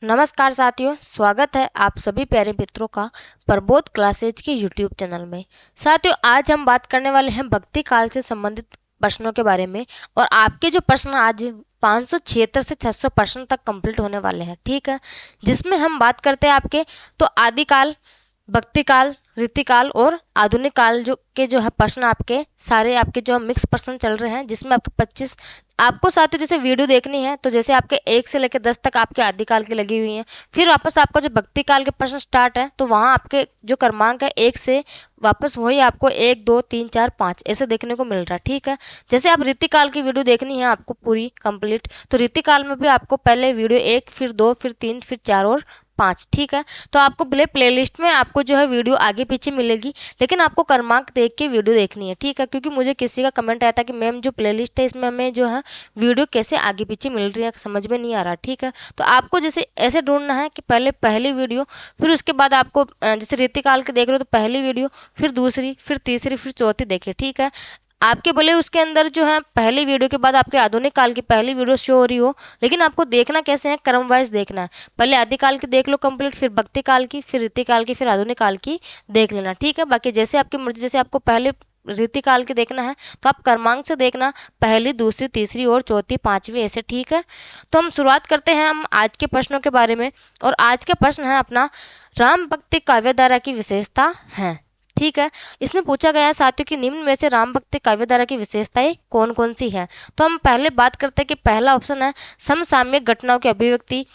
नमस्कार साथियों, स्वागत है आप सभी प्यारे मित्रों का प्रबोध क्लासेज के यूट्यूब चैनल में। साथियों, आज हम बात करने वाले हैं भक्ति काल से संबंधित प्रश्नों के बारे में। और आपके जो प्रश्न आज 576 से 600 प्रश्न तक कंप्लीट होने वाले हैं, ठीक है, जिसमें हम बात करते हैं आपके तो आदिकाल, भक्ति काल, रीतिकाल और आधुनिक काल जो है प्रश्न आपके सारे आपके जो मिक्स प्रश्न चल रहे हैं, जिसमें आपके 25 आपको साथियों जैसे वीडियो देखनी है तो जैसे आपके 1 से लेकर 10 तक आपके आदिकाल की लगी हुई हैं। फिर वापस आपका जो भक्ति काल के प्रश्न स्टार्ट है तो वहां आपके जो क्रमांक है 1 से वापस वही आपको 1 2 3 4 5 ऐसे देखने को मिल रहा है, ठीक है। जैसे आप रीतिकाल की वीडियो देखनी है आपको पूरी कंप्लीट, तो रीतिकाल में भी आपको पहले वीडियो 1 फिर 2 फिर 3 फिर 4 और 5, ठीक है। तो आपको प्लेलिस्ट में आपको जो है वीडियो आगे पीछे मिलेगी, लेकिन आपको क्रमांक देख के वीडियो देखनी है, ठीक है। क्योंकि मुझे किसी का कमेंट आया था कि मैम जो प्लेलिस्ट है इसमें हमें जो है वीडियो कैसे आगे पीछे मिल रही है समझ में नहीं आ रहा, ठीक है। तो आपको जैसे ऐसे ढूंढना है कि पहले पहली वीडियो, फिर उसके बाद आपको जैसे रीतिकाल के देख रहे हो तो पहली वीडियो, फिर दूसरी, फिर तीसरी, फिर चौथी देखिए, ठीक है। आपके भले उसके अंदर जो है पहली वीडियो के बाद आपके आधुनिक काल की पहली वीडियो शो हो रही हो, लेकिन आपको देखना कैसे है, क्रम वाइज देखना है। पहले आदिकाल की देख लो कंप्लीट, फिर भक्ति काल की, फिर रीतिकाल की, फिर आधुनिक काल की देख लेना, ठीक है। बाकी जैसे आपकी मर्जी, जैसे आपको पहले रीतिकाल के देखना है तो आप क्रमांक से देखना, पहली, दूसरी, तीसरी और चौथी, पांचवी ऐसे, ठीक है। तो हम शुरुआत करते हैं हम आज के प्रश्नों के बारे में। और आज का प्रश्न है अपना, राम भक्ति काव्यधारा की विशेषता है, ठीक है। इसमें पूछा गया है साथियों कि निम्न में से राम भक्ति काव्यधारा की विशेषताएं कौन कौन सी है। तो हम पहले बात करते हैं कि पहला ऑप्शन है समसामयिक घटनाओं की अभिव्यक्ति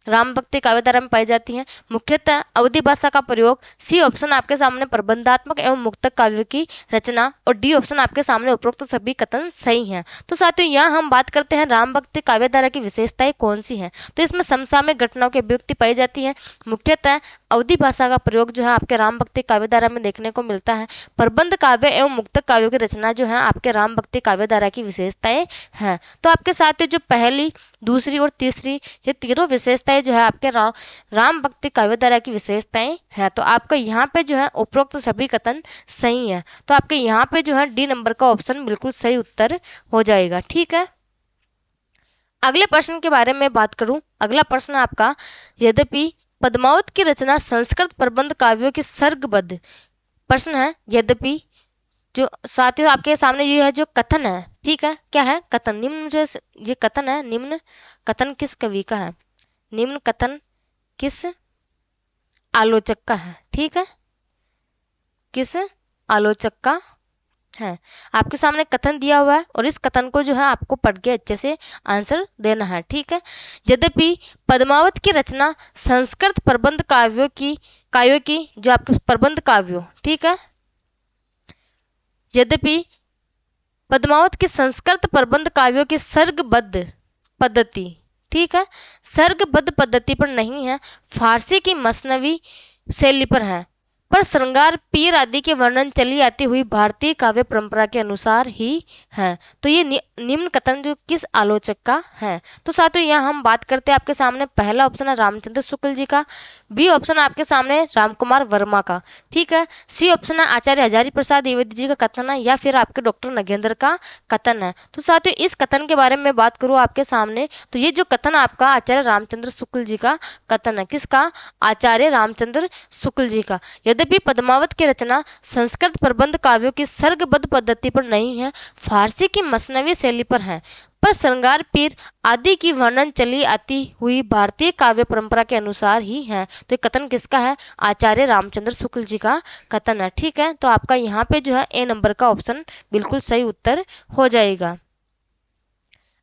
राम भक्ति काव्यधारा में पाई जाती है, मुख्यतः अवधि भाषा का प्रयोग। सी ऑप्शन आपके सामने प्रबंधात्मक एवं मुक्तक काव्य की रचना, और डी ऑप्शन आपके सामने उपरोक्त सभी कथन सही हैं। तो साथियों यहाँ हम बात करते हैं राम भक्ति काव्यधारा की विशेषताएं कौन सी हैं। तो इसमें समसामयिक घटनाओं की अभिव्यक्ति पाई जाती है, मुख्यतः अवधि भाषा का प्रयोग जो है आपके राम भक्ति काव्यधारा में देखने को मिलता है, प्रबंध काव्य एवं मुक्तक काव्यों की रचना जो है आपके राम भक्ति काव्यधारा की विशेषताएं हैं। तो आपके साथ जो पहली, दूसरी और तीसरी ये तीनों विशेषताएं जो है आपके राम भक्ति काव्यधारा की विशेषताएं हैं। तो आपका यहाँ पे जो है उपरोक्त सभी कथन सही है। तो आपके यहाँ पे जो है डी नंबर का ऑप्शन बिल्कुल सही उत्तर हो जाएगा, ठीक है। अगले प्रश्न के बारे में बात करूं, अगला प्रश्न आपका, यद्यपि पद्मावत की रचना संस्कृत प्रबंध काव्यों की सर्गबद्ध, प्रश्न है यद्यपि, जो साथियों आपके सामने ये है जो कथन है, ठीक है, क्या है कथन, निम्न जो ये कथन है, निम्न कथन किस कवि का है, निम्न कथन किस आलोचक का है, ठीक है, किस आलोचक का है। आपके सामने कथन दिया हुआ है और इस कथन को जो है आपको पढ़ के अच्छे से आंसर देना है, ठीक है। यद्यपि पद्मावत की रचना संस्कृत प्रबंध काव्यों की जो आपके प्रबंध काव्यों, ठीक है, यद्यपि पद्मावत की संस्कृत प्रबंध काव्यों की सर्गबद्ध पद्धति, ठीक है, सर्गबद्ध पद्धति पर नहीं है, फारसी की मसनवी शैली पर है, पर श्रृंगार, पीर आदि के वर्णन चली आती हुई भारतीय काव्य परंपरा के अनुसार ही है। तो ये निम्न कथन जो किस आलोचक का है। तो साथियों यहाँ हम बात करते हैं, आपके सामने पहला ऑप्शन है रामचंद्र शुक्ल जी का, बी ऑप्शन आपके सामने रामकुमार वर्मा का, ठीक है, सी ऑप्शन है आचार्य हजारी प्रसाद द्विवेदी जी का कथन है, या फिर आपके डॉक्टर नगेंद्र का कथन है। तो साथियों इस कथन के बारे में बात करूँ आपके सामने, तो ये जो कथन आपका आचार्य रामचंद्र शुक्ल जी का कथन है, किसका, आचार्य रामचंद्र शुक्ल जी का। यद्यपि पद्मावत की रचना संस्कृत प्रबंध काव्यों की सर्गबद्ध पद्धति पर नहीं है, फारसी की मसनवी शैली पर है, पर श्रृंगार, पीर आदि की वर्णन चली आती हुई भारतीय काव्य परंपरा के अनुसार ही है। तो ये कथन किसका है, आचार्य रामचंद्र शुक्ल जी का कथन है, ठीक है। तो आपका यहाँ पे जो है ए नंबर का ऑप्शन बिल्कुल सही उत्तर हो जाएगा।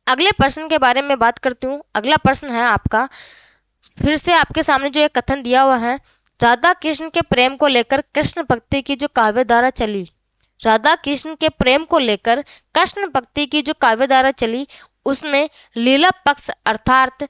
अगले प्रश्न के बारे में बात करती हूँ। अगला प्रश्न है आपका, फिर से आपके सामने जो एक कथन दिया हुआ है, राधा कृष्ण के प्रेम को लेकर कृष्ण भक्ति की जो काव्यधारा चली, राधा कृष्ण के प्रेम को लेकर कृष्ण भक्ति की जो काव्यधारा चली, उसमें लीला पक्ष अर्थात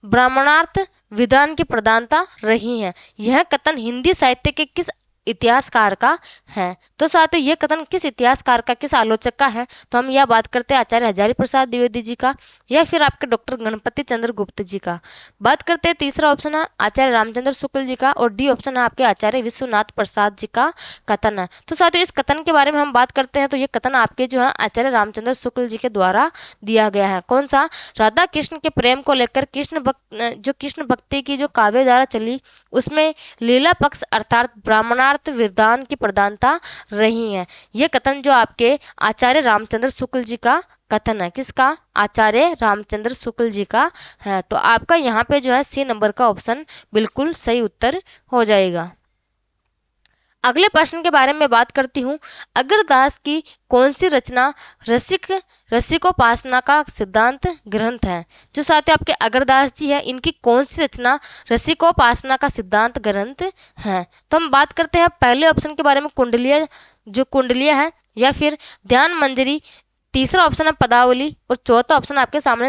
ब्राह्मणार्थ विधान की प्रधानता रही है। यह कथन हिंदी साहित्य के किस इतिहासकार का है। तो साथियों ये कथन किस इतिहासकार का, किस आलोचक का है। तो हम यह बात करते हैं आचार्य हजारी प्रसाद द्विवेदी जी का, या फिर आपके डॉक्टर गणपति चंद्र गुप्त जी का। बात करते हैं तीसरा ऑप्शन है आचार्य रामचंद्र शुक्ल जी का, और डी ऑप्शन है आपके आचार्य विश्वनाथ प्रसाद जी का कथन है। तो साथियों इस कथन के बारे में हम बात करते हैं तो ये कथन आपके जो है आचार्य रामचंद्र शुक्ल जी के द्वारा दिया गया है। कौन सा? राधा कृष्ण के प्रेम को लेकर कृष्ण भक्ति की जो काव्य धारा चली उसमें लीला पक्ष अर्थात ब्राह्मणार्थ विधान की प्रधानता रही है। ये कथन जो आपके आचार्य रामचंद्र शुक्ल जी का कथन है। किसका? आचार्य रामचंद्र शुक्ल जी का है। तो आपका यहाँ पे जो है सी नंबर का ऑप्शन बिल्कुल सही उत्तर हो जाएगा। अगले प्रश्न के बारे में बात करती हूँ। अग्रदास की कौन सी रचना रसिकोपासना का सिद्धांत ग्रंथ है? जो साथियों आपके अग्रदास जी है इनकी कौन सी रचना रसिकोपासना का सिद्धांत ग्रंथ है? तो हम बात करते हैं पहले ऑप्शन के बारे में, कुंडलिया है या फिर ध्यान मंजरी, तीसरा ऑप्शन है पदावली, और चौथा ऑप्शन आपके सामने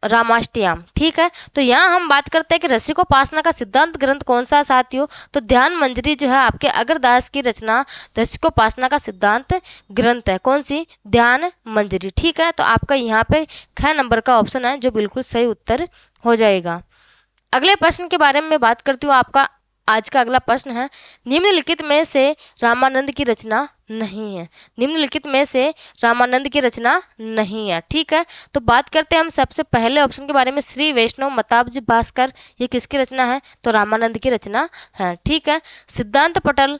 रामाष्टयाम। ठीक है, तो यहाँ हम बात करते हैं कि रसिकोपासना का सिद्धांत ग्रंथ कौन सा है साथियों? तो ध्यान मंजरी जो है आपके अग्रदास की रचना रसिकोपासना का सिद्धांत ग्रंथ है। कौन सी? ध्यान मंजरी। ठीक है, तो आपका यहाँ पे ख नंबर का ऑप्शन है जो बिल्कुल सही उत्तर हो जाएगा। अगले प्रश्न के बारे में बात करती हूँ। आपका आज का अगला प्रश्न है, निम्नलिखित में से रामानंद की रचना नहीं है। निम्नलिखित में से रामानंद की रचना नहीं है। ठीक है, तो बात करते हैं हम सबसे पहले ऑप्शन के बारे में, श्री वैष्णव मताब्ज भास्कर, ये किसकी रचना है? तो रामानंद की रचना है। ठीक है, सिद्धांत पटल,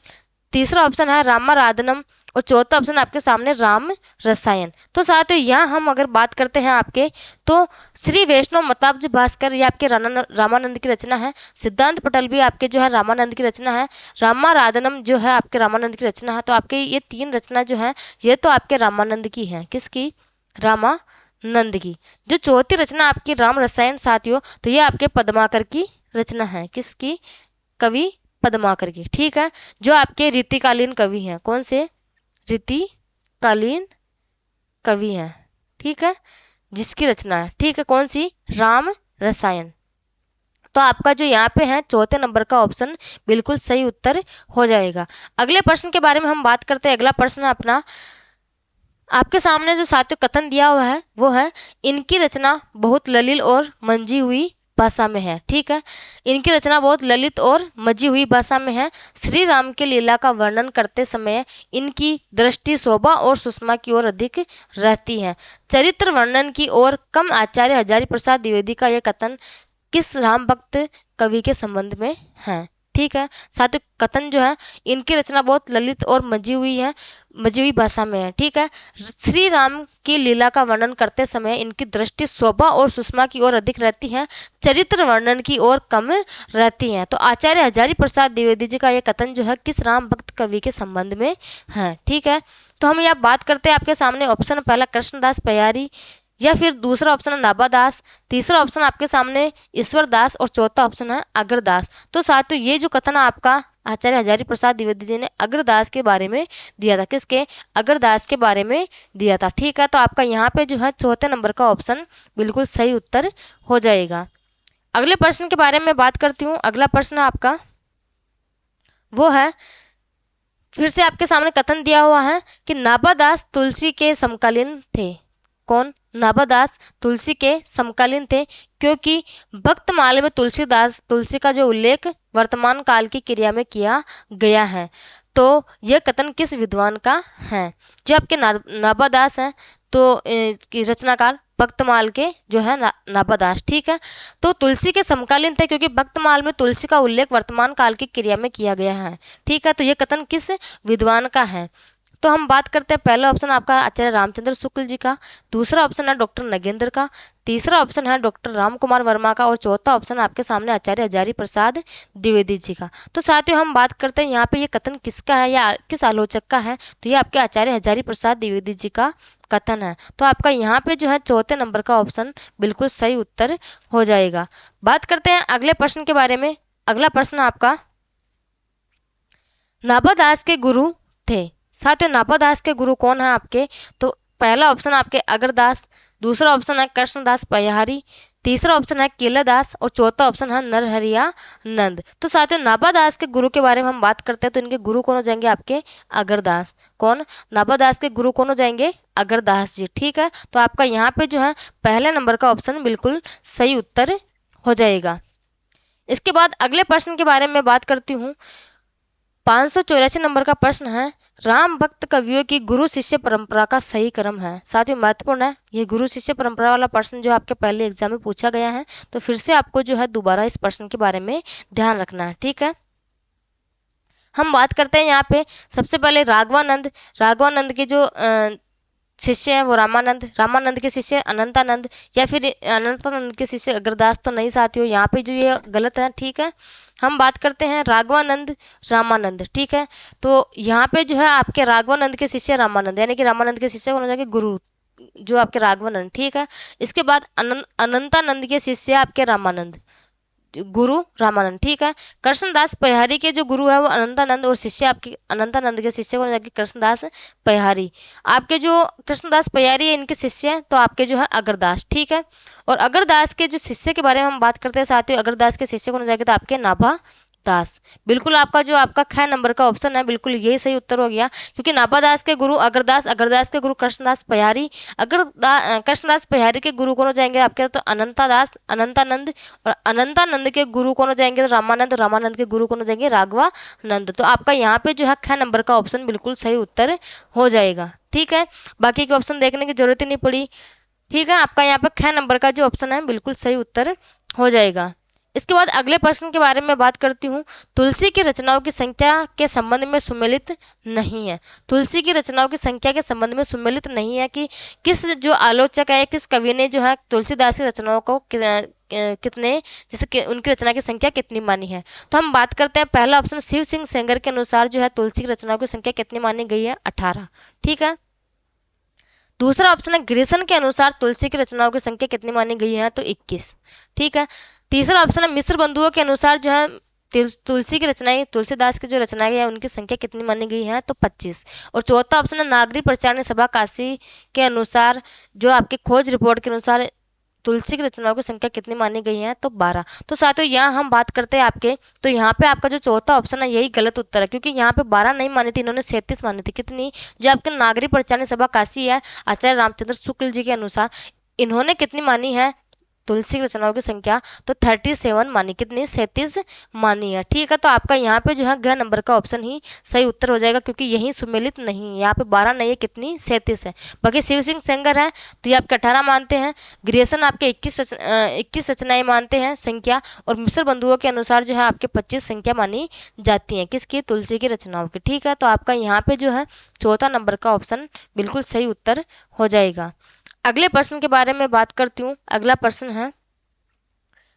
तीसरा ऑप्शन है रामाराधनम, और चौथा ऑप्शन आपके सामने राम रसायन। तो साथियों यहाँ हम अगर बात करते हैं आपके, तो श्री वैष्णव मताब्ज भास्कर ये आपके रामानंद की रचना है, सिद्धांत पटल भी आपके जो है रामानंद की रचना है, रामाराधनम जो है आपके रामानंद की रचना है। तो आपके ये तीन रचना जो है ये तो आपके रामानंद की है। किसकी? रामानंद की। जो चौथी रचना आपकी राम रसायन साथियों, तो ये आपके पद्माकर की रचना है। किसकी? कवि पद्माकर की। ठीक है, जो आपके रीतिकालीन कवि हैं। कौन से? रीतिकालीन कवि हैं। ठीक है, जिसकी रचना है। ठीक है, कौन सी? राम रसायन। तो आपका जो यहाँ पे है चौथे नंबर का ऑप्शन बिल्कुल सही उत्तर हो जाएगा। अगले प्रश्न के बारे में हम बात करते हैं। अगला प्रश्न अपना आपके सामने जो साथियों कथन दिया हुआ है वो है, इनकी रचना बहुत ललित और मंजी हुई भाषा में है। ठीक है, इनकी रचना बहुत ललित और मजी हुई भाषा में है। श्री राम के लीला का वर्णन करते समय इनकी दृष्टि शोभा और सुषमा की ओर अधिक रहती है। चरित्र वर्णन की ओर कम। आचार्य हजारी प्रसाद द्विवेदी का यह कथन किस राम भक्त कवि के संबंध में है? ठीक है, साथियों कथन जो है, इनकी रचना बहुत ललित और मजी हुई भाषा में है। ठीक है, श्री राम की लीला का वर्णन करते समय इनकी दृष्टि शोभा और सुषमा की ओर अधिक रहती है, चरित्र वर्णन की ओर कम रहती है। तो आचार्य हजारी प्रसाद द्विवेदी जी का यह कथन जो है किस राम भक्त कवि के संबंध में है? ठीक है, तो हम यहाँ बात करते हैं आपके सामने ऑप्शन पहला कृष्णदास प्यारी, या फिर दूसरा ऑप्शन है नाभादास, तीसरा ऑप्शन आपके सामने ईश्वर दास, और चौथा ऑप्शन है अग्रदास। तो साथियों ये जो कथन आपका आचार्य हजारी प्रसाद द्विवेदी जी ने अग्रदास के बारे में दिया था। किसके? अग्रदास के बारे में दिया था। ठीक है, तो आपका यहाँ पे जो है चौथे नंबर का ऑप्शन बिल्कुल सही उत्तर हो जाएगा। अगले प्रश्न के बारे में बात करती हूँ। अगला प्रश्न आपका वो है, फिर से आपके सामने कथन दिया हुआ है कि नाभादास तुलसी के समकालीन थे। कौन? नाभादास तुलसी के समकालीन थे, क्योंकि भक्तमाला में तुलसी का जो उल्लेख वर्तमान काल की क्रिया में किया गया है। तो यह कथन किस विद्वान का है? जो आपके नाभादास हैं, तो रचनाकार भक्तमाल के जो है नाभादास। ठीक है, तो तुलसी के समकालीन थे क्योंकि भक्तमाल में तुलसी का उल्लेख वर्तमान काल की क्रिया में किया गया है। ठीक है, तो यह कथन किस विद्वान का है? तो हम बात करते हैं पहला ऑप्शन आपका आचार्य रामचंद्र शुक्ल जी का, दूसरा ऑप्शन है डॉक्टर नगेंद्र का, तीसरा ऑप्शन है डॉक्टर राम कुमार वर्मा का, और चौथा ऑप्शन आपके सामने आचार्य हजारी प्रसाद द्विवेदी जी का। तो साथियों हम बात करते हैं यहाँ पे ये कथन किसका है या किस आलोचक का है? तो ये आपके आचार्य हजारी प्रसाद द्विवेदी जी का कथन है। तो आपका यहाँ पे जो है चौथे नंबर का ऑप्शन बिल्कुल सही उत्तर हो जाएगा। बात करते हैं अगले प्रश्न के बारे में। अगला प्रश्न आपका, नाभादास के गुरु थे। साथियों नाभादास के गुरु कौन है आपके? तो पहला ऑप्शन आपके अग्रदास, दूसरा ऑप्शन है कृष्णदास पयारी, तीसरा ऑप्शन है केलादास, और चौथा ऑप्शन है नरहरियानंद। तो साथियों नाभादास के गुरु के बारे में हम बात करते हैं तो इनके गुरु कौन हो जाएंगे? आपके अग्रदास। कौन? नाभादास के गुरु कौन हो जाएंगे? अगरदास जी। ठीक है, तो आपका यहाँ पे जो है पहले नंबर का ऑप्शन बिल्कुल सही उत्तर हो जाएगा। इसके बाद अगले प्रश्न के बारे में बात करती हूँ। 584 नंबर का प्रश्न है, राम भक्त कवियों की गुरु शिष्य परंपरा का सही क्रम है। साथ ही महत्वपूर्ण है, ये गुरु शिष्य परंपरा वाला प्रश्न जो आपके पहले एग्जाम में पूछा गया है, तो फिर से आपको जो है दोबारा इस प्रश्न के बारे में ध्यान रखना है। ठीक है, हम बात करते हैं यहाँ पे सबसे पहले राघवानंद। राघवानंद के जो शिष्य है वो रामानंद, रामानंद के शिष्य अनंतानंद, या फिर अनंतानंद के शिष्य अग्रदास तो नहीं साथियों, यहाँ पे जो ये गलत है। ठीक है, हम बात करते हैं राघवानंद रामानंद। ठीक है, तो यहाँ पे जो है आपके राघवानंद के शिष्य रामानंद, यानी कि रामानंद के शिष्य को जाएंगे गुरु जो आपके राघवानंद। ठीक है, इसके बाद अनंतानंद के शिष्य आपके रामानंद, गुरु रामानंद। ठीक है, कृष्णदास पहारी के जो गुरु है वो अनंतानंद, और शिष्य आपके अनंतानंद के शिष्य को जाके कृष्णदास पहारी। आपके जो कृष्णदास पहारी है इनके शिष्य हैं तो आपके जो है अगरदास। ठीक है, और अगरदास के जो शिष्य के बारे में हम बात करते हैं साथियों, अगरदास के शिष्य को जाके तो आपके नाभा दास। बिल्कुल आपका जो आपका ख नंबर का ऑप्शन है बिल्कुल यही सही उत्तर हो गया, क्योंकि नाभादास के गुरु अगरदास, अगरदास के गुरु कृष्णदास पहारी, कृष्णदास पहारी के गुरु कौन हो जाएंगे आपके तो अनंतादास अनंतानंद, और अनंतानंद के गुरु कौन हो जाएंगे तो रामानंद, रामानंद के गुरु कौन हो जाएंगे राघवानंद। तो आपका यहाँ पे जो है ख नंबर का ऑप्शन बिल्कुल सही उत्तर हो जाएगा। ठीक है, बाकी के ऑप्शन देखने की जरूरत ही नहीं पड़ी। ठीक है, आपका यहाँ पे ख नंबर का जो ऑप्शन है बिल्कुल सही उत्तर हो जाएगा। इसके बाद अगले प्रश्न के बारे में बात करती हूँ। तुलसी की रचनाओं की संख्या के संबंध में सुमेलित नहीं है। तुलसी की रचनाओं की संख्या के संबंध में सुमेलित नहीं है कि किस जो आलोचक है, किस कवि ने जो है तुलसीदास की रचनाओं को कितने जैसे कि उनकी रचना की संख्या कितनी मानी है। तो हम बात करते हैं पहला ऑप्शन शिव सिंह सेंगर के अनुसार जो है तुलसी की रचनाओं की संख्या कितनी मानी गई है 18। ठीक है, दूसरा ऑप्शन है ग्रेसन के अनुसार तुलसी की रचनाओं की संख्या कितनी मानी गई है तो 21। ठीक है, तीसरा ऑप्शन है मिश्र बंधुओं के अनुसार जो है तुलसी की रचनाएं, तुलसीदास की जो रचनाएं है उनकी संख्या कितनी मानी गई है तो 25। और चौथा ऑप्शन है नागरिक प्रचारणी सभा काशी के अनुसार जो आपकी खोज रिपोर्ट के अनुसार तुलसी की रचनाओं की संख्या कितनी मानी गई है तो 12। तो साथियों यहाँ हम बात करते हैं आपके, तो यहाँ पे आपका जो चौथा ऑप्शन है यही गलत उत्तर है, क्योंकि यहाँ पे 12 नहीं मानी थी, इन्होंने 37 मानी थी। कितनी, जो आपके नागरिक प्रचारणी सभा काशी है आचार्य रामचंद्र शुक्ल जी के अनुसार, इन्होंने कितनी मानी है तुलसी की रचनाओं की संख्या तो 37 मानी, कितनी 37 मानी है। ठीक है, तो आपका यहाँ पे जो है ग नंबर का ऑप्शन ही सही उत्तर हो जाएगा, क्योंकि यही सुमेलित नहीं है, यहाँ पे 12 नहीं है, कितनी 37 है। बाकी शिव सिंह सेंगर है तो ये आपके 18 मानते हैं, ग्रेसन आपके 21 रचनाएं मानते हैं संख्या, और मिश्र बंधुओं के अनुसार जो है आपके 25 संख्या मानी जाती है किसकी, तुलसी की रचनाओं की। ठीक है, तो आपका यहाँ पे जो है चौथा नंबर का ऑप्शन बिल्कुल सही उत्तर हो जाएगा। अगले प्रश्न के बारे में बात करती हूँ। अगला प्रश्न है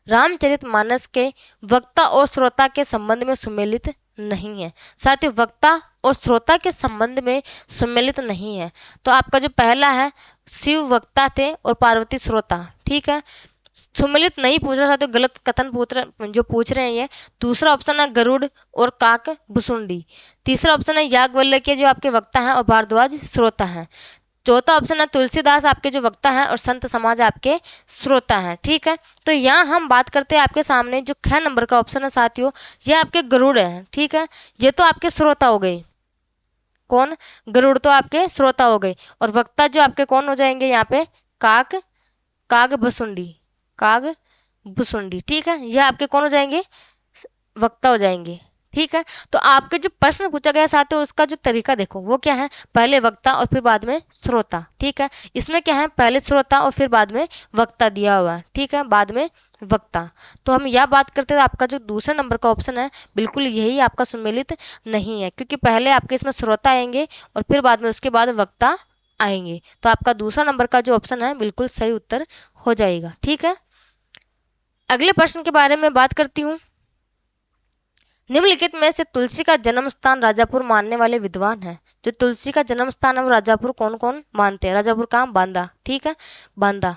रामचरितमानस के वक्ता और श्रोता के संबंध में सुमेलित नहीं है। साथ ही वक्ता और श्रोता के संबंध में सुमेलित नहीं है, तो आपका जो पहला है शिव वक्ता थे और पार्वती श्रोता। ठीक है, सुमेलित नहीं पूछ रहा था तो गलत कथन जो पूछ रहे हैं ये। दूसरा ऑप्शन है गरुड़ और काक भुसुंडी। तीसरा ऑप्शन है याज्ञवल्क्य के जो आपके वक्ता हैं और भारद्वाज श्रोता हैं। चौथा ऑप्शन है तुलसीदास आपके जो वक्ता हैं और संत समाज आपके श्रोता हैं। ठीक है, तो यहाँ हम बात करते हैं आपके सामने जो ख नंबर का ऑप्शन है साथियों, ये आपके गरुड़ है। ठीक है, ये तो आपके श्रोता हो गए, कौन, गरुड़ तो आपके श्रोता हो गए, और वक्ता जो आपके कौन हो जाएंगे यहाँ पे काक, काग भुसुंडी, काग भुसुंडी। ठीक है, ये आपके कौन हो जाएंगे, वक्ता हो जाएंगे। ठीक है, तो आपके जो प्रश्न पूछा गया साथियों उसका जो तरीका देखो वो क्या है, पहले वक्ता और फिर बाद में श्रोता। ठीक है, इसमें क्या है पहले श्रोता और फिर बाद में वक्ता दिया हुआ है। ठीक है, बाद में वक्ता। तो हम यह बात करते हैं आपका जो दूसरा नंबर का ऑप्शन है बिल्कुल यही आपका सुमेलित नहीं है, क्योंकि पहले आपके इसमें श्रोता आएंगे और फिर बाद में उसके बाद वक्ता आएंगे। तो आपका दूसरा नंबर का जो ऑप्शन है बिल्कुल सही उत्तर हो जाएगा। ठीक है, अगले प्रश्न के बारे में बात करती हूँ। निम्नलिखित में से तुलसी का जन्म स्थान राजापुर मानने वाले विद्वान हैं। जो तुलसी का जन्म स्थान है वो राजापुर कौन कौन मानते हैं, राजापुर कहाँ, बांदा। ठीक है, बांदा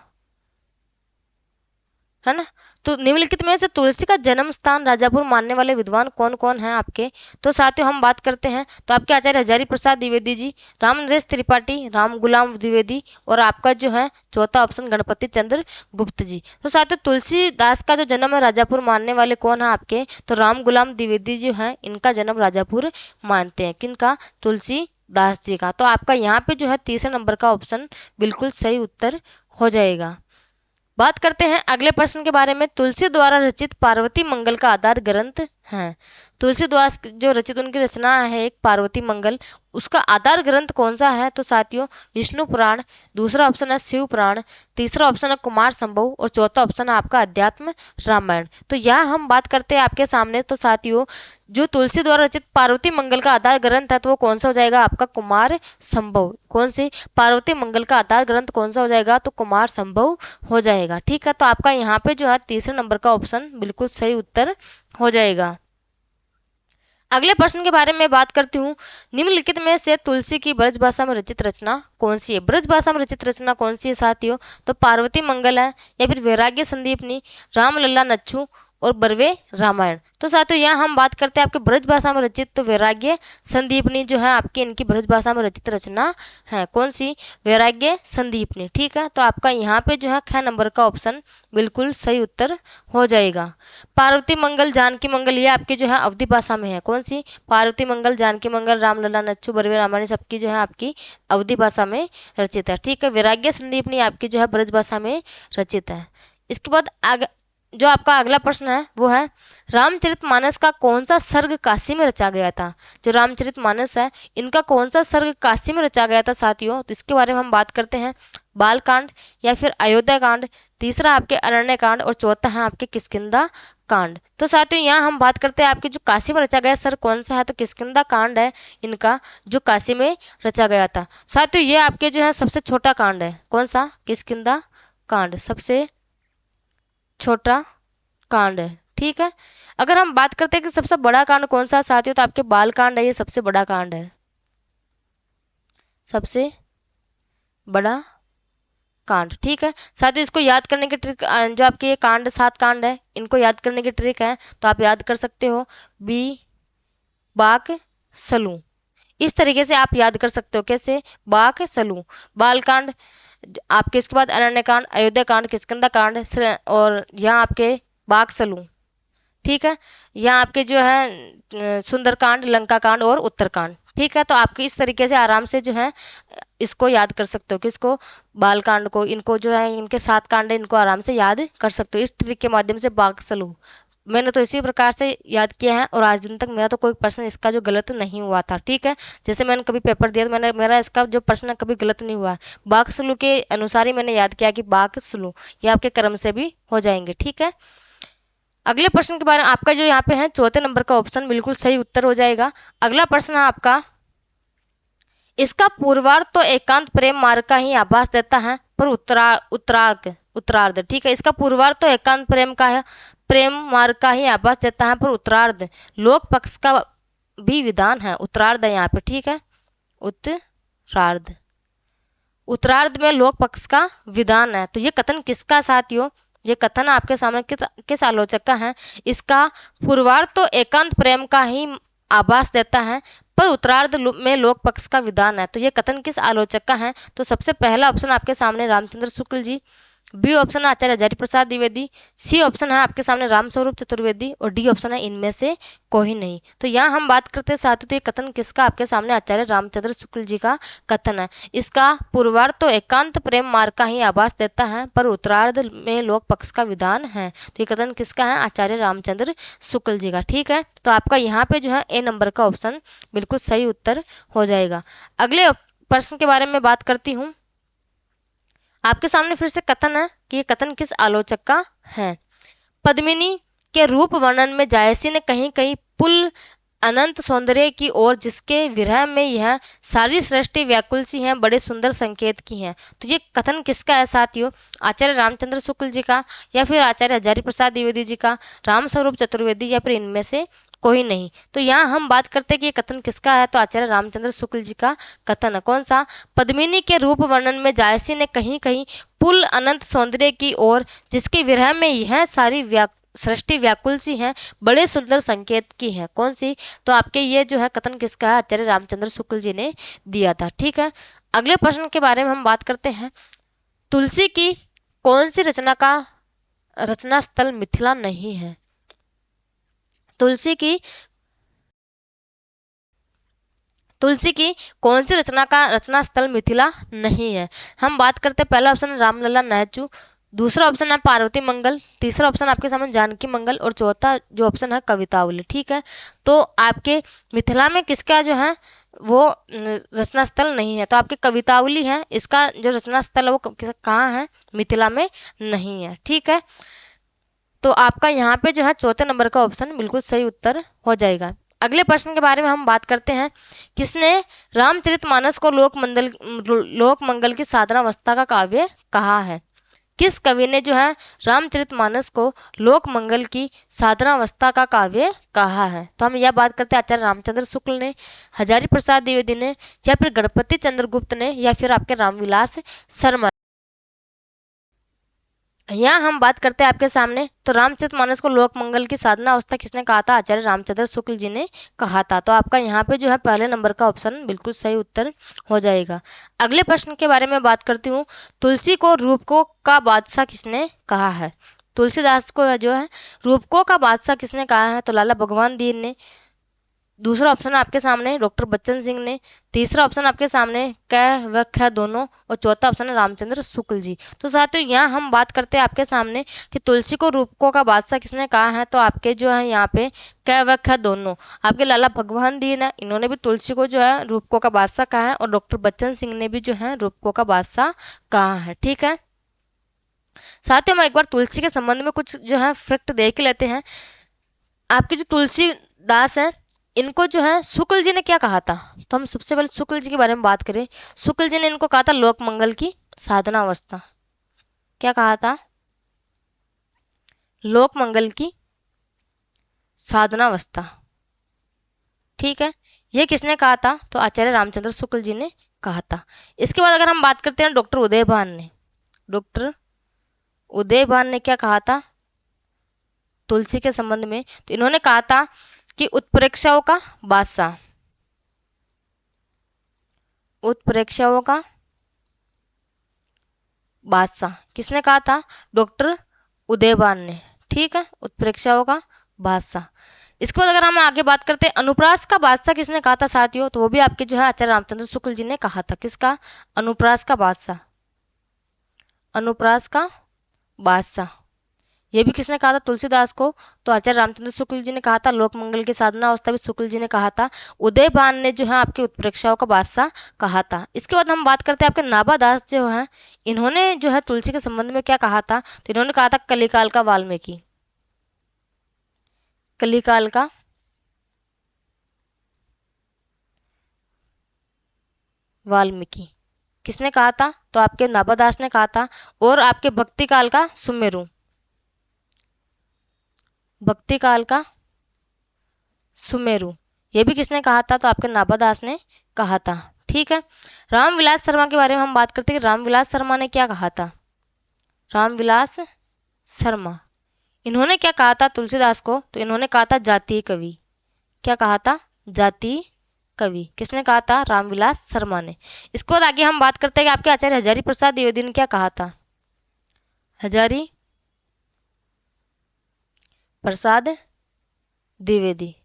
है ना। तो निम्नलिखित में से तुलसी का जन्म स्थान राजापुर मानने वाले विद्वान कौन कौन हैं आपके, तो साथियों हम बात करते हैं तो आपके आचार्य हजारी प्रसाद द्विवेदी जी, राम नरेश त्रिपाठी, राम गुलाम द्विवेदी, और आपका जो है चौथा ऑप्शन गणपति चंद्र गुप्त जी। तो साथियों तुलसीदास का जो जन्म है राजापुर मानने वाले कौन है आपके, तो राम गुलाम द्विवेदी जो है इनका जन्म राजापुर मानते हैं, किनका, तुलसी दास जी का। तो आपका यहाँ पे जो है तीसरे नंबर का ऑप्शन बिल्कुल सही उत्तर हो जाएगा। बात करते हैं अगले प्रश्न के बारे में। तुलसी द्वारा रचित पार्वती मंगल का आधार ग्रंथ है। तुलसी द्वारा जो रचित उनकी रचना है एक पार्वती मंगल, उसका आधार ग्रंथ कौन सा है? तो साथियों विष्णु पुराण, दूसरा ऑप्शन है शिव पुराण, तीसरा ऑप्शन है कुमार संभव और चौथा ऑप्शन है आपका अध्यात्म रामायण। तो यह हम बात करते हैं आपके सामने। तो साथियों जो तुलसी द्वारा रचित पार्वती मंगल का आधार ग्रंथ है तो वो कौन सा हो जाएगा? आपका कुमार संभव। कौन सी पार्वती मंगल का आधार ग्रंथ कौन सा हो जाएगा? तो कुमार संभव हो जाएगा। ठीक है, तो आपका यहाँ पे जो है तीसरे नंबर का ऑप्शन बिल्कुल सही उत्तर हो जाएगा। अगले प्रश्न के बारे में बात करती हूँ। निम्नलिखित में से तुलसी की ब्रज भाषा में रचित रचना कौन सी है? ब्रज भाषा में रचित रचना कौन सी है साथियों? तो पार्वती मंगल है, या फिर वैराग्य संदीपनी, रामलला नच्छू और बरवे रामायण। तो साथियों यहाँ हम बात करते हैं आपके ब्रज भाषा में रचित, तो वैराग्य संदीपनी जो है आपकी इनकी ब्रज भाषा में रचित रचना है। कौन सी? वैराग्य संदीपनी। ठीक है, तो आपका यहाँ पे जो है ख नंबर का ऑप्शन बिल्कुल सही उत्तर हो जाएगा। पार्वती मंगल, जानकी मंगल ये आपकी जो है अवधी भाषा में है। कौन सी? पार्वती मंगल, जानकी मंगल, रामलला नच्छू, बरवे रामायण सबकी जो है आपकी अवधी भाषा में रचित है। ठीक है, वैराग्य संदीपनी आपकी जो है ब्रज भाषा में रचित है। इसके बाद जो आपका अगला प्रश्न है वो है रामचरितमानस का कौन सा सर्ग काशी में रचा गया था? जो रामचरितमानस है इनका कौन सा सर्ग काशी में रचा गया था साथियों? तो इसके बारे में हम बात करते हैं। बालकांड या फिर अयोध्या कांड, तीसरा आपके अरण्य कांड और चौथा है आपके किष्किंधा कांड। तो साथियों यहाँ हम बात करते हैं आपके जो काशी में रचा गया सर्ग कौन सा है? तो किष्किंधा कांड है इनका जो काशी में रचा गया था। साथियों ये आपके जो है सबसे छोटा कांड है। कौन सा? किष्किंधा कांड सबसे छोटा कांड है। ठीक है, अगर हम बात करते हैं कि सबसे बड़ा कांड कौन सा साथियों, तो आपके बाल कांड है, ये सबसे बड़ा कांड है, सबसे बड़ा कांड। ठीक है साथियों, इसको याद करने की ट्रिक जो आपके ये कांड 7 कांड है इनको याद करने की ट्रिक है, तो आप याद कर सकते हो बी बाक सलू। इस तरीके से आप याद कर सकते हो। कैसे? बाक सलू, बालकांड आपके, इसके बाद अरण्य कांड, अयोध्या कांड, किष्किंधा कांड और यहाँ आपके बाक सलू। ठीक है, यहाँ आपके जो है सुंदरकांड, लंका कांड और उत्तरकांड। ठीक है, तो आपके इस तरीके से आराम से जो है इसको याद कर सकते हो। किसको? बाल कांड को। इनको जो है इनके 7 कांड है इनको आराम से याद कर सकते हो इस ट्रिक के माध्यम से। बाक सलू मैंने तो इसी प्रकार से याद किया है और आज दिन तक मेरा तो कोई प्रश्न इसका जो गलत नहीं हुआ था। ठीक है, जैसे मैंने कभी पेपर दिया तो मेरा इसका जो प्रश्न कभी गलत नहीं हुआ। बाक सलू के अनुसार ही मैंने याद किया कि बाक सलू ये आपके क्रम से भी हो जाएंगे। ठीक है, अगले प्रश्न के बारे में आपका जो यहाँ पे है चौथे नंबर का ऑप्शन बिल्कुल सही उत्तर हो जाएगा। अगला प्रश्न है आपका, इसका पूर्वार्ध तो एकांत प्रेम मार्ग का ही आभास देता है पर उत्तरार्ध। ठीक है, इसका पूर्वार्ध तो एकांत प्रेम का है, प्रेम मार्ग का ही आभास देता है, पर उत्तरार्ध लोक पक्ष का भी विधान है। उत्तरार्ध है यहाँ पे। ठीक है, उत्तरार्ध में लोक पक्ष का विधान है। तो ये कथन किसका साथियों? ये कथन आपके सामने किस आलोचक का है? इसका पूर्वार्ध तो एकांत प्रेम का ही आभास देता है पर उत्तरार्ध में लोक पक्ष का विधान है। तो ये कथन किस आलोचक का है? तो सबसे पहला ऑप्शन आपके सामने रामचंद्र शुक्ल जी, बी ऑप्शन है आचार्य हजारी प्रसाद द्विवेदी, सी ऑप्शन है आपके सामने रामस्वरूप चतुर्वेदी और डी ऑप्शन है इनमें से कोई नहीं। तो यहाँ हम बात करते हैं साथियों, तो ये कथन किसका? आपके सामने आचार्य रामचंद्र शुक्ल जी का कथन है। इसका पूर्वार्ध तो एकांत प्रेम मार्ग का ही आभास देता है पर उत्तरार्ध में लोक पक्ष का विधान है। तो ये कथन किसका है? आचार्य रामचंद्र शुक्ल जी का। ठीक है, तो आपका यहाँ पे जो है ए नंबर का ऑप्शन बिल्कुल सही उत्तर हो जाएगा। अगले प्रश्न के बारे में बात करती हूँ। आपके सामने फिर से कथन है कि ये कथन किस आलोचक का है? पद्मिनी के रूप वर्णन में जायसी ने कहीं कहीं पुल अनंत सौंदर्य की ओर, जिसके विरह में यह सारी सृष्टि व्याकुल सी है, बड़े सुंदर संकेत की है। तो ये कथन किसका है साथियों? आचार्य रामचंद्र शुक्ल जी का, या फिर आचार्य हजारी प्रसाद द्विवेदी जी का, रामस्वरूप चतुर्वेदी, या फिर इनमें से कोई नहीं। तो यहाँ हम बात करते हैं कि ये कथन किसका है? तो आचार्य रामचंद्र शुक्ल जी का कथन है। कौन सा? पद्मिनी के रूप वर्णन में जायसी ने कहीं कहीं पुल अनंत सौंदर्य की ओर, जिसके विरह में यह सारी सृष्टि व्याकुल सी है, बड़े सुंदर संकेत की है। कौन सी? तो आपके ये जो है कथन किसका है? आचार्य रामचंद्र शुक्ल जी ने दिया था। ठीक है, अगले प्रश्न के बारे में हम बात करते हैं। तुलसी की कौन सी रचना का रचना स्थल मिथिला नहीं है? तुलसी की कौन सी रचना स्थल मिथिला नहीं है? हम बात करते हैं, पहला ऑप्शन है रामलला नहचू, दूसरा ऑप्शन है पार्वती मंगल, तीसरा ऑप्शन आपके सामने जानकी मंगल और चौथा जो ऑप्शन है कवितावली। ठीक है, तो आपके मिथिला में किसका जो है वो रचना स्थल नहीं है? तो आपकी कवितावली है, इसका जो रचना स्थल है वो कहाँ है? मिथिला में नहीं है। ठीक है, तो आपका यहाँ पे जो है चौथे नंबर का ऑप्शन बिल्कुल सही उत्तर हो जाएगा। अगले प्रश्न के बारे में हम बात करते हैं, किसने रामचरितमानस को लोक मंगल की साधनावस्था का काव्य कहा है? किस कवि ने जो है रामचरितमानस को लोक मंगल की साधनावस्था का काव्य कहा है? तो हम यह बात करते हैं आचार्य रामचंद्र शुक्ल ने, हजारी प्रसाद द्विवेदी ने, या फिर गणपति चंद्रगुप्त ने, या फिर आपके रामविलास शर्मा। यहाँ हम बात करते हैं आपके सामने, तो रामचरितमानस को लोक मंगल की साधना अवस्था किसने कहा था? आचार्य रामचंद्र शुक्ल जी ने कहा था। तो आपका यहाँ पे जो है पहले नंबर का ऑप्शन बिल्कुल सही उत्तर हो जाएगा। अगले प्रश्न के बारे में बात करती हूँ, तुलसी को रूपकों का बादशाह किसने कहा है? तुलसीदास को जो है रूपकों का बादशाह किसने कहा है? तो लाला भगवान दीन ने, दूसरा ऑप्शन आपके सामने डॉक्टर बच्चन सिंह ने, तीसरा ऑप्शन आपके सामने क व ख दोनों, और चौथा ऑप्शन है रामचंद्र शुक्ल जी। तो साथियों यहाँ हम बात करते हैं आपके सामने कि तुलसी को रूपकों का बादशाह किसने कहा है? तो आपके जो है यहाँ पे क व ख दोनों आपके लाला भगवान दीन है, इन्होंने भी तुलसी को जो है रूपकों का बादशाह कहा है, और डॉक्टर बच्चन सिंह ने भी जो है रूपकों का बादशाह कहा है। ठीक है, साथियों हम एक बार तुलसी के संबंध में कुछ जो है फैक्ट देख लेते हैं। आपके जो तुलसीदास है, इनको जो है शुक्ल जी ने क्या कहा था? तो हम सबसे पहले शुक्ल जी के बारे में बात करें। शुक्ल जी ने इनको कहा था लोक मंगल की साधना अवस्था। क्या कहा था? लोक मंगल की साधना अवस्था। ठीक है, ये किसने कहा था? तो आचार्य रामचंद्र शुक्ल जी ने कहा था। इसके बाद अगर हम बात करते हैं डॉक्टर उदयभान ने, डॉक्टर उदयभान ने क्या कहा था तुलसी के संबंध में? तो इन्होंने कहा था कि उत्प्रेक्षाओं का बादशाह, उत्प्रेक्षाओं का बादशाह किसने कहा था? डॉक्टर उदयभान ने। ठीक है, उत्प्रेक्षाओं का बादशाह। इसके बाद अगर हम आगे बात करते हैं अनुप्रास का बादशाह किसने कहा था साथियों? तो वो भी आपके जो है आचार्य रामचंद्र शुक्ल जी ने कहा था। किसका? अनुप्रास का बादशाह, अनुप्रास का बादशाह। ये भी किसने कहा था तुलसीदास को? तो आचार्य रामचंद्र शुक्ल जी ने कहा था। लोक मंगल की साधना अवस्था भी शुक्ल जी ने कहा था। उदयभान ने जो है आपके उत्प्रेक्षाओं का बादशाह कहा था। इसके बाद हम बात करते हैं आपके नाभादास जो है, इन्होंने जो है तुलसी के संबंध में क्या कहा था? तो इन्होंने कहा था कलिकाल का वाल्मीकि, कलिकाल का वाल्मीकि किसने कहा था? तो आपके नाभादास ने कहा था। और आपके भक्ति काल का सुमेरु, भक्ति काल का सुमेरु, ये भी किसने कहा था? तो आपके नाभादास ने कहा था। ठीक है, रामविलास शर्मा के बारे में हम बात करते हैं कि रामविलास शर्मा ने क्या कहा था? रामविलास शर्मा, इन्होंने क्या कहा था तुलसीदास को? तो इन्होंने कहा था जातीय कवि। क्या कहा था? जातीय कवि। किसने कहा था? रामविलास शर्मा ने। इसके बाद आगे हम बात करते हैं कि आपके आचार्य हजारी प्रसाद द्विवेदी ने क्या कहा था? हजारी प्रसाद द्विवेदी।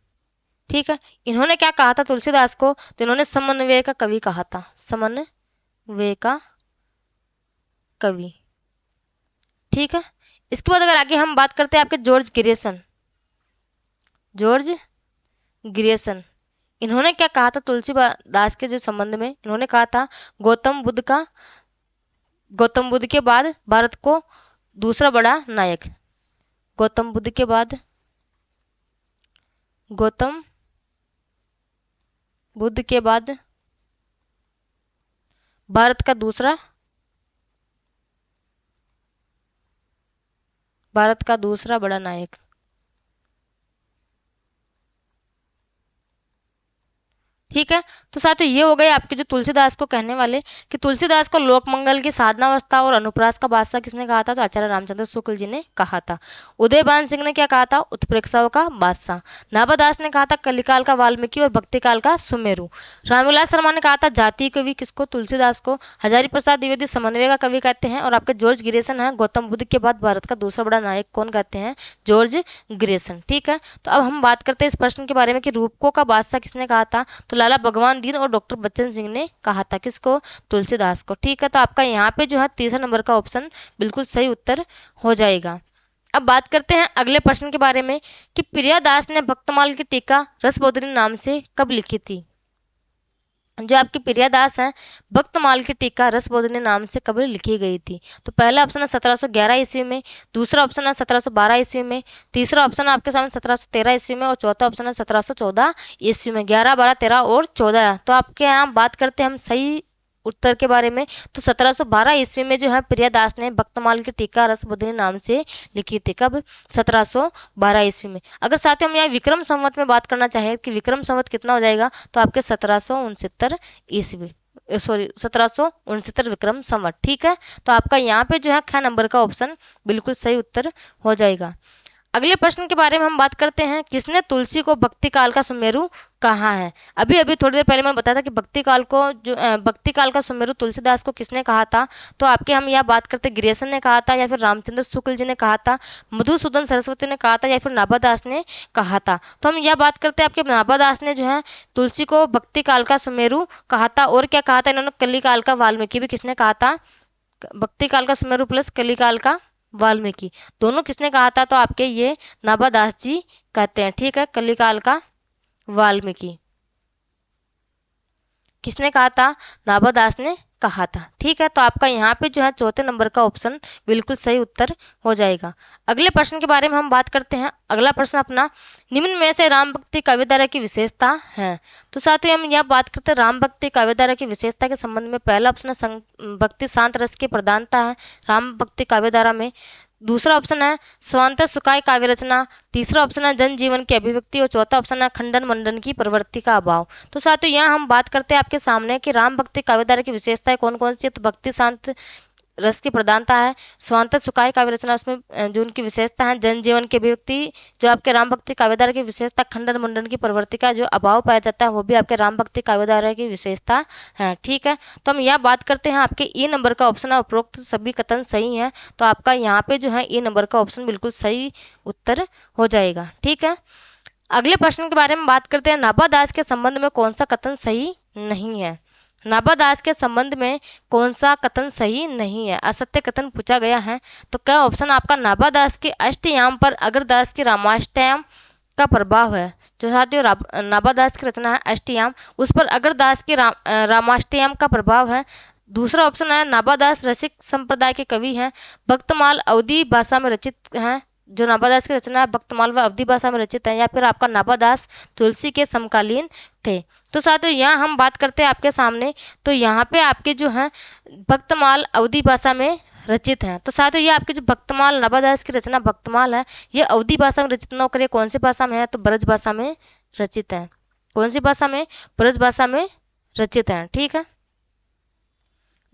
ठीक है, इन्होंने क्या कहा था तुलसीदास को? तो इन्होंने समन्वय का कवि कहा था, समन्वय का कवि। ठीक है, इसके बाद अगर आगे हम बात करते हैं आपके जॉर्ज ग्रेसन, जॉर्ज ग्रेसन, इन्होंने क्या कहा था तुलसीदास के जो संबंध में? इन्होंने कहा था गौतम बुद्ध के बाद भारत को दूसरा बड़ा नायक, गौतम बुद्ध के बाद, गौतम बुद्ध के बाद भारत का दूसरा बड़ा नायक। ठीक है, तो साथियों ये हो गए आपके जो तुलसीदास को कहने वाले कि तुलसीदास को लोक मंगल की साधनावस्था और अनुप्रास का बादशाह किसने कहा था? तो आचार्य रामचंद्र शुक्ल जी ने कहा था। उदयभान सिंह ने क्या कहा था? उत्प्रेक्षाओं का बादशाह। नाभादास ने कहा था कलिकाल का वाल्मीकि और भक्तिकाल का सुमेरु। रामविलास शर्मा ने कहा था जातीय कवि, किसको? तुलसीदास को। हजारी प्रसाद द्विवेदी समन्वय का कवि कहते हैं, और आपके जॉर्ज ग्रेसन है गौतम बुद्ध के बाद भारत का दूसरा बड़ा नायक कौन कहते हैं? George Grayson. ठीक है, तो अब हम बात करते हैं इस प्रश्न के बारे में कि रूपकों का बादशाह किसने कहा था? तो लाला भगवान दीन और डॉक्टर बच्चन सिंह ने कहा था। किसको? तुलसीदास को। ठीक है, तो आपका यहाँ पे जो है तीसरा नंबर का ऑप्शन बिल्कुल सही उत्तर हो जाएगा। अब बात करते हैं अगले प्रश्न के बारे में कि प्रियादास ने भक्तमाल की टीका रसबोधिनी नाम से कब लिखी थी। जो आपकी प्रियादास हैं, भक्तमाल की टीका रसबोधिनी नाम से कब लिखी गई थी। तो पहला ऑप्शन है 1711 ईस्वी में, दूसरा ऑप्शन है 1712 ईस्वी में, तीसरा ऑप्शन है आपके सामने 1713 ईस्वी में और चौथा ऑप्शन है 1714 ईस्वी में। 11, 12, 13 और 14। तो आपके यहाँ बात करते हैं हम सही उत्तर के बारे में, तो 1712 ईस्वी में जो है प्रियादास ने भक्तमाल की टीका रसबोधिनी नाम से लिखी थी। कब? 1712 ईस्वी में। अगर साथियों हम यहाँ विक्रम संवत में बात करना चाहें कि विक्रम संवत कितना हो जाएगा, तो आपके 1769 ईस्वी, सॉरी 1769 विक्रम संवत। ठीक है, तो आपका यहाँ पे जो है ख नंबर का ऑप्शन बिल्कुल सही उत्तर हो जाएगा। अगले प्रश्न के बारे में हम बात करते हैं, किसने तुलसी को भक्ति काल का सुमेरु कहा है। अभी अभी थोड़ी देर पहले मैंने बताया था कि भक्ति काल का सुमेरु तुलसीदास को किसने कहा था। तो आपके हम यह बात करते गिरिसन ने कहा था, या फिर रामचंद्र शुक्ल जी ने कहा था, मधुसूदन सरस्वती ने कहा था, या फिर नाभादास ने कहा था। तो हम यह बात करते हैं आपके नाभादास ने जो है तुलसी को भक्ति काल का सुमेरु कहा था। और क्या कहा था इन्होंने? कली काल का वाल्मीकि भी किसने कहा था? भक्ति काल का सुमेरु प्लस कली काल का वाल्मीकि, दोनों किसने कहा था? तो आपके ये नाभादास जी कहते हैं। ठीक है, कलिकाल का वाल्मीकि किसने कहा था? नाभादास ने कहा था। ठीक है, तो आपका यहाँ पे जो है चौथे नंबर का ऑप्शन बिल्कुल सही उत्तर हो जाएगा। अगले प्रश्न के बारे में हम बात करते हैं। अगला प्रश्न अपना, निम्न में से राम भक्ति काव्यधारा की विशेषता है। तो साथियों हम यह बात करते हैं राम भक्ति काव्यधारा की विशेषता के संबंध में। पहला ऑप्शन भक्ति शांत रस की प्रधानता है राम भक्ति काव्यधारा में, दूसरा ऑप्शन है स्वांत सुखाय काव्य रचना, तीसरा ऑप्शन है जन जीवन की अभिव्यक्ति और चौथा ऑप्शन है खंडन मंडन की प्रवृत्ति का अभाव। तो साथियों यहाँ हम बात करते हैं आपके सामने कि राम भक्ति काव्यधारा की विशेषताएं कौन कौन सी है। तो भक्ति शांत रस की प्रधानता है, स्वांत सुखाय काव्य रचना उसमें जो उनकी विशेषता है, जन जीवन की अभिव्यक्ति जो आपके राम भक्ति काव्यधारा की विशेषता, खंडन मंडन की प्रवृत्ति का जो अभाव पाया जाता है वो भी आपके राम भक्ति काव्यधारा की विशेषता है। ठीक है, तो हम यह बात करते हैं आपके ई नंबर का ऑप्शन है उपरोक्त सभी कथन सही है। तो आपका यहाँ पे जो है ई नंबर का ऑप्शन बिल्कुल सही उत्तर हो जाएगा। ठीक है, अगले प्रश्न के बारे में बात करते हैं, नाभादास के संबंध में कौन सा कथन सही नहीं है। नाभादास के संबंध में कौन सा कथन सही नहीं है? असत्य कथन पूछा गया है। तो क्या ऑप्शन आपका नाभादास के अष्टयाम पर अग्रदास की रामाष्टयाम का प्रभाव है। जो साथियों नाभादास की रचना है अष्टयाम, उस पर अग्रदास की रामाष्टयाम का प्रभाव है। दूसरा ऑप्शन है नाभादास रसिक संप्रदाय के कवि हैं, भक्तमाल अवधी भाषा में रचित हैं। जो नाभादास की रचना है भक्तमाल व अवधी भाषा में रचित है, या फिर आपका नाभादास तुलसी के समकालीन थे। तो साथियों यहाँ हम बात करते हैं आपके सामने, तो यहाँ पे आपके जो है भक्तमाल अवधी भाषा में रचित है। तो साथियों ये आपकी जो भक्तमाल नाभादास की रचना भक्तमाल है, ये अवधी भाषा में रचित न होकर कौन सी भाषा में है? तो ब्रज भाषा में रचित है। कौन सी भाषा में? ब्रज भाषा में रचित है। ठीक है,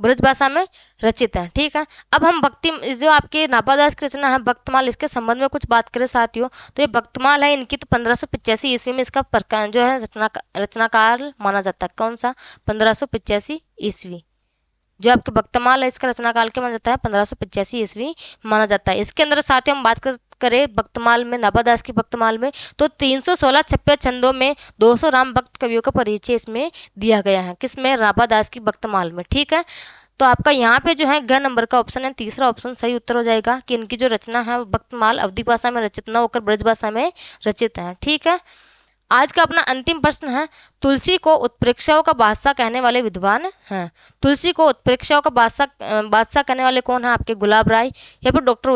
ब्रज भाषा में रचित है। ठीक है, अब हम भक्ति जो आपके नाभादास की रचना है भक्तमाल, इसके संबंध में कुछ बात करें साथियों, तो ये भक्तमाल है इनकी तो 1585 ईस्वी में इसका जो है रचनाकार माना जाता है। कौन सा? 1585 ईस्वी। जो आपके भक्तमाल है इसका रचनाकाल के माना जाता है 1585 ईस्वी माना जाता है। इसके अंदर साथियों हम बात करें भक्तमाल में, नाभादास की भक्तमाल में, तो 316 छप्पे छंदों में 200 राम भक्त कवियों का परिचय इसमें दिया गया है। किसमें? नाभादास की भक्तमाल में। ठीक है, तो आपका यहाँ पे जो है ग नंबर का ऑप्शन है, तीसरा ऑप्शन सही उत्तर हो जाएगा कि इनकी जो रचना है भक्तमाल अवधी भाषा में रचित न होकर ब्रज भाषा में रचित है। ठीक है, आज का अपना अंतिम प्रश्न है, तुलसी को उत्प्रेक्षाओं का बादशाह कहने वाले विद्वान हैं। तुलसी को उत्प्रेक्षाओं का बादशाह कहने वाले कौन है? आपके गुलाब राय, या फिर डॉक्टर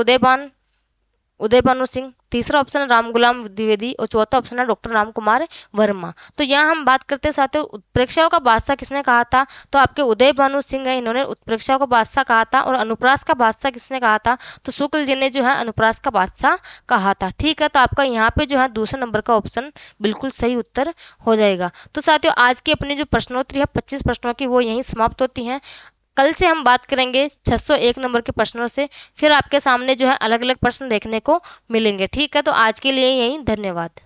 उदय भानु सिंह, तीसरा ऑप्शन है राम गुलाम द्विवेदी और चौथा ऑप्शन है डॉक्टर राम कुमार वर्मा। तो यहाँ हम बात करते साथियों उत्प्रेक्षाओं का बादशाह किसने कहा था? तो आपके उदय भानु सिंह है, इन्होंने उत्प्रेक्षाओं का बादशाह कहा था। और अनुप्रास का बादशाह किसने कहा था? तो शुक्ल जी ने जो है अनुप्रास का बादशाह कहा था। ठीक है, तो आपका यहाँ पे जो है दूसरा नंबर का ऑप्शन बिल्कुल सही उत्तर हो जाएगा। तो साथियों आज की अपनी जो प्रश्नोत्तरी है 25 प्रश्नों की वो यहीं समाप्त होती है। कल से हम बात करेंगे 601 नंबर के प्रश्नों से, फिर आपके सामने जो है अलग अलग प्रश्न देखने को मिलेंगे। ठीक है, तो आज के लिए यही, धन्यवाद।